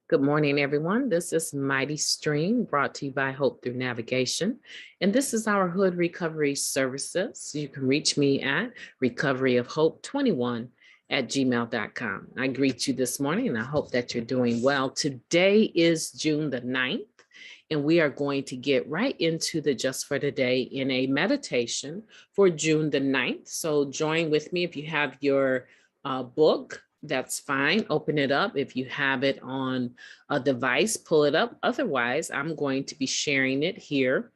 Good morning, everyone. This is Mighty Stream brought to you by Hope Through Navigation. And this is our Hood Recovery Services. You can reach me at recoveryofhope21@gmail.com. I greet you this morning and I hope that you're doing well. Today is June the 9th, and we are going to get right into the Just for Today in a meditation for June the 9th. So join with me if you have your book. That's fine. Open it up. If you have it on a device, pull it up. Otherwise, I'm going to be sharing it here,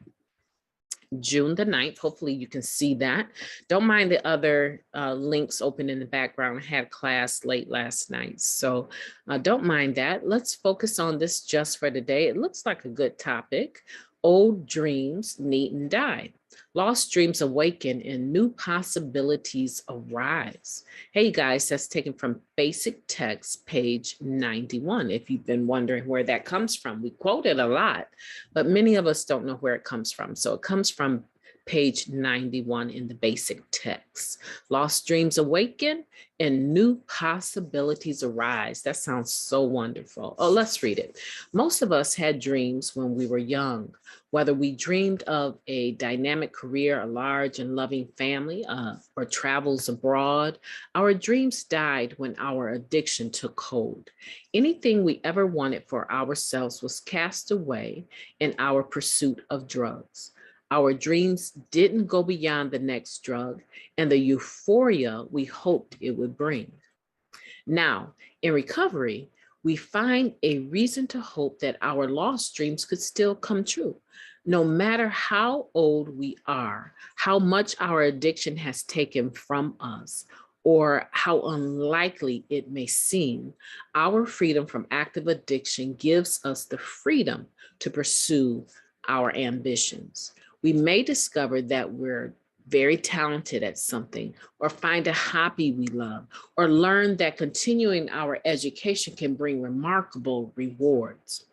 June the 9th. Hopefully you can see that. Don't mind the other links open in the background. I had class late last night, so don't mind that. Let's focus on this just for today. It looks like a good topic. Old dreams needn't die. Lost dreams awaken and new possibilities arise. Hey guys, that's taken from Basic Text, page 91. If you've been wondering where that comes from, we quote it a lot, but many of us don't know where it comes from. So it comes from page 91 in the Basic Text. Lost dreams awaken and new possibilities arise. That sounds so wonderful. Oh, let's read it. Most of us had dreams when we were young. Whether we dreamed of a dynamic career, a large and loving family, or travels abroad, our dreams died when our addiction took hold. Anything we ever wanted for ourselves was cast away in our pursuit of drugs. Our dreams didn't go beyond the next drug and the euphoria we hoped it would bring. Now, in recovery, we find a reason to hope that our lost dreams could still come true. No matter how old we are, how much our addiction has taken from us, or how unlikely it may seem, our freedom from active addiction gives us the freedom to pursue our ambitions. We may discover that we're very talented at something, or find a hobby we love, or learn that continuing our education can bring remarkable rewards.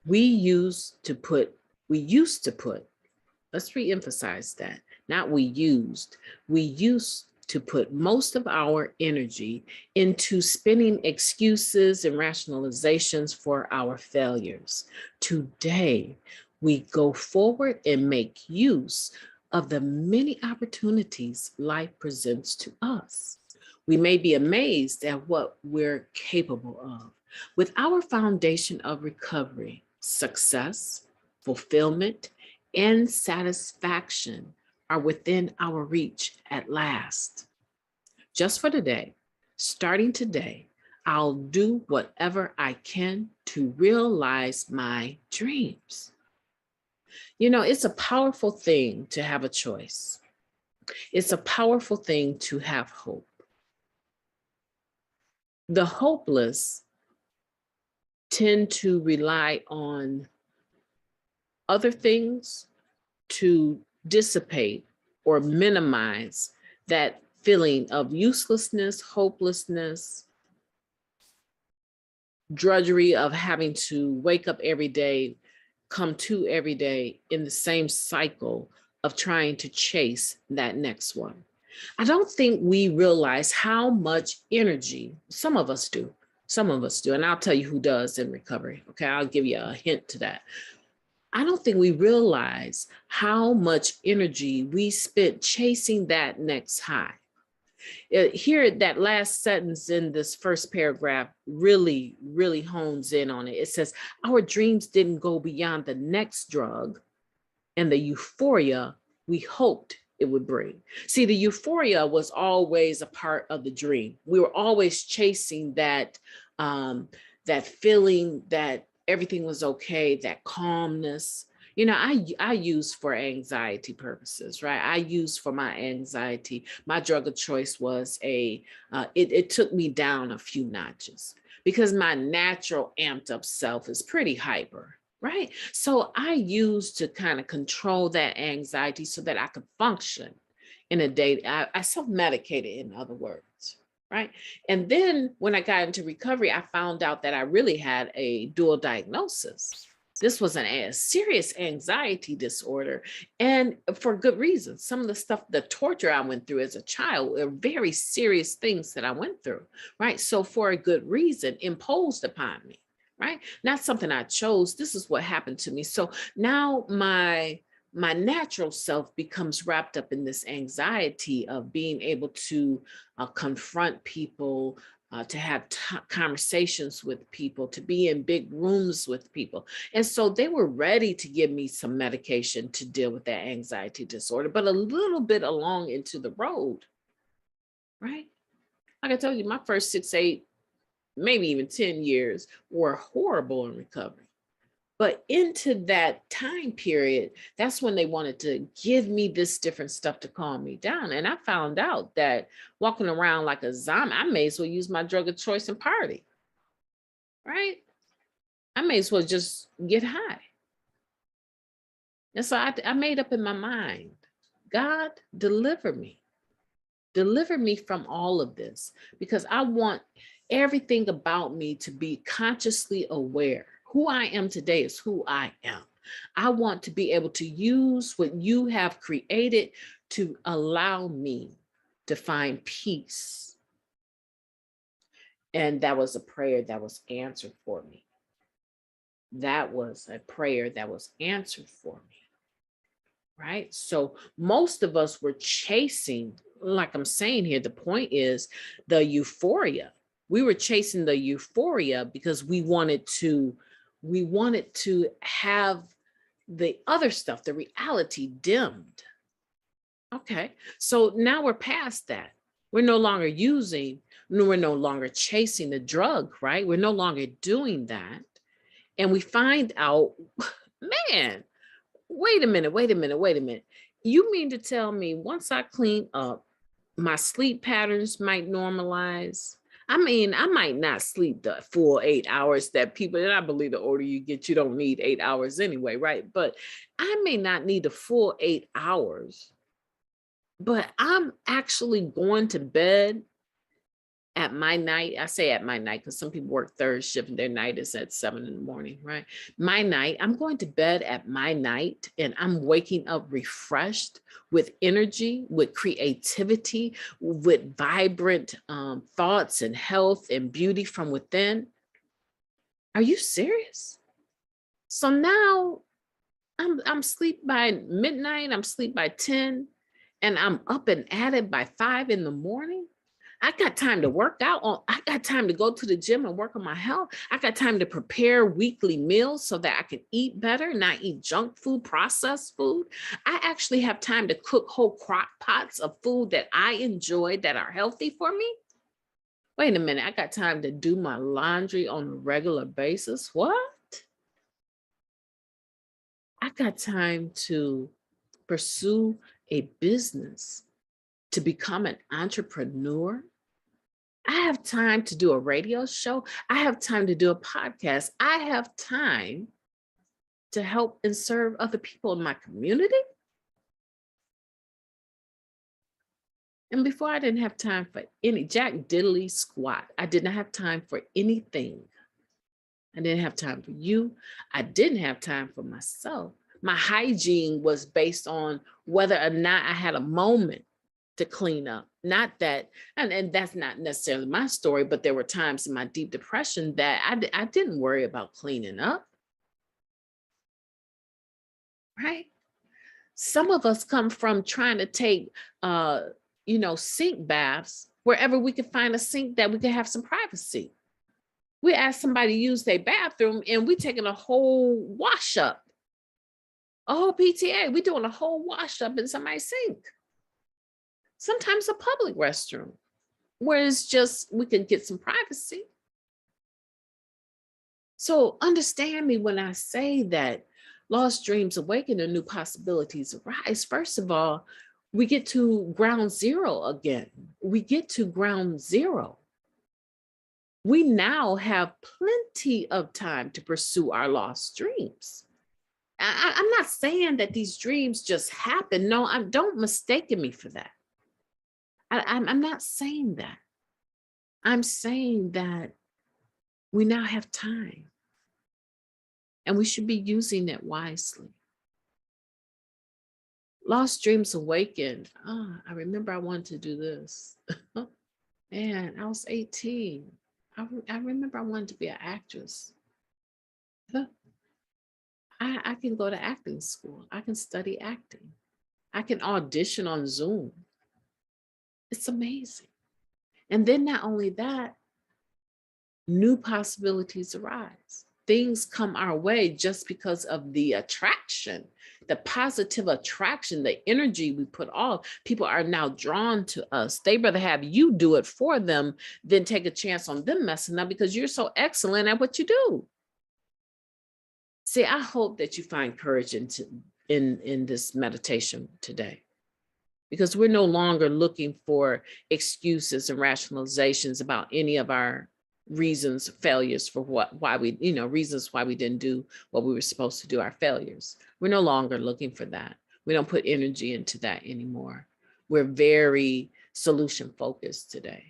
We used to put, let's reemphasize that, not we used to put most of our energy into spinning excuses and rationalizations for our failures. Today, we go forward and make use of the many opportunities life presents to us. We may be amazed at what we're capable of. With our foundation of recovery, success, fulfillment, and satisfaction are within our reach at last. Just for today, starting today, I'll do whatever I can to realize my dreams. You know, it's a powerful thing to have a choice. It's a powerful thing to have hope. The hopeless tend to rely on other things to dissipate or minimize that feeling of uselessness, hopelessness, drudgery of having to wake up every day, come to every day in the same cycle of trying to chase that next one. I don't think we realize how much energy, some of us do, and I'll tell you who does in recovery, okay? I'll give you a hint to that. I don't think we realize how much energy we spent chasing that next high. Here, that last sentence in this first paragraph really, really hones in on it. It says, our dreams didn't go beyond the next drug and the euphoria we hoped it would bring. See, the euphoria was always a part of the dream. We were always chasing that, that feeling that everything was okay, that calmness. You know, I use for anxiety purposes, right? I use for my anxiety. My drug of choice was it took me down a few notches because my natural amped up self is pretty hyper, right? So I used to kind of control that anxiety so that I could function in a day. I self-medicated, in other words, right? And then when I got into recovery, I found out that I really had a dual diagnosis. This was a serious anxiety disorder, and for good reason. Some of the stuff, the torture I went through as a child, were very serious things that I went through, right? So for a good reason imposed upon me, right? Not something I chose. This is what happened to me. So now my natural self becomes wrapped up in this anxiety of being able to confront people, to have conversations with people, to be in big rooms with people. And so they were ready to give me some medication to deal with that anxiety disorder, but a little bit along into the road, right? Like I told you, my first 6, 8, maybe even 10 years were horrible in recovery. But into that time period, that's when they wanted to give me this different stuff to calm me down. And I found out that walking around like a zombie, I may as well use my drug of choice and party, right? I may as well just get high. And so I made up in my mind, God, deliver me. Deliver me from all of this, because I want everything about me to be consciously aware. Who I am today is who I am. I want to be able to use what you have created to allow me to find peace. And that was a prayer that was answered for me. That was a prayer that was answered for me. Right? So most of us were chasing, like I'm saying here, the point is the euphoria. We were chasing the euphoria because we wanted to have the other stuff, the reality dimmed. Okay. So now we're past that. We're no longer we're no longer chasing the drug, right? We're no longer doing that. And we find out, man, wait a minute. You mean to tell me once I clean up, my sleep patterns might normalize? I mean, I might not sleep the full 8 hours that people, and I believe the older you get, you don't need 8 hours anyway, right? But I may not need the full 8 hours, but I'm actually going to bed at my night. I say at my night because some people work third shift and their night is at 7 in the morning, right? My night, I'm going to bed at my night and I'm waking up refreshed with energy, with creativity, with vibrant thoughts and health and beauty from within. Are you serious? So now I'm sleep by midnight, I'm sleep by 10, and I'm up and at it by 5 in the morning. I got time to work out. I got time to go to the gym and work on my health. I got time to prepare weekly meals so that I can eat better, not eat junk food, processed food. I actually have time to cook whole crock pots of food that I enjoy that are healthy for me. Wait a minute, I got time to do my laundry on a regular basis. What? I got time to pursue a business, to become an entrepreneur. I have time to do a radio show. I have time to do a podcast. I have time to help and serve other people in my community. And before, I didn't have time for any jack diddly squat. I did not have time for anything. I didn't have time for you. I didn't have time for myself. My hygiene was based on whether or not I had a moment to clean up. Not that, and that's not necessarily my story, but there were times in my deep depression that I didn't worry about cleaning up, right? Some of us come from trying to take, sink baths wherever we could find a sink that we could have some privacy. We ask somebody to use their bathroom and we taking a whole wash up, a whole PTA. We doing a whole wash up in somebody's sink. Sometimes a public restroom, where it's just, we can get some privacy. So understand me when I say that lost dreams awaken and new possibilities arise. First of all, we get to ground zero again. We get to ground zero. We now have plenty of time to pursue our lost dreams. I'm not saying that these dreams just happen. No, don't mistake me for that. I'm not saying that. I'm saying that we now have time and we should be using it wisely. Lost dreams awakened. I remember I wanted to do this. Man, I was 18. I remember I wanted to be an actress. I can go to acting school. I can study acting. I can audition on Zoom. It's amazing. And then not only that, new possibilities arise. Things come our way just because of the attraction, the positive attraction, the energy we put off. People are now drawn to us. They'd rather have you do it for them than take a chance on them messing up because you're so excellent at what you do. See, I hope that you find courage in this meditation today, because we're no longer looking for excuses and rationalizations about any of our reasons, failures for why we, reasons why we didn't do what we were supposed to do, our failures. We're no longer looking for that. We don't put energy into that anymore. We're very solution focused today.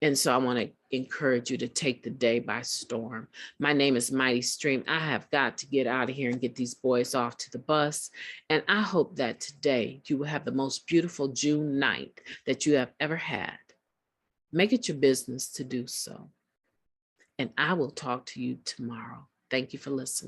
And so I want to encourage you to take the day by storm. My name is Mighty Stream. I have got to get out of here and get these boys off to the bus. And I hope that today you will have the most beautiful June 9th that you have ever had. Make it your business to do so. And I will talk to you tomorrow. Thank you for listening.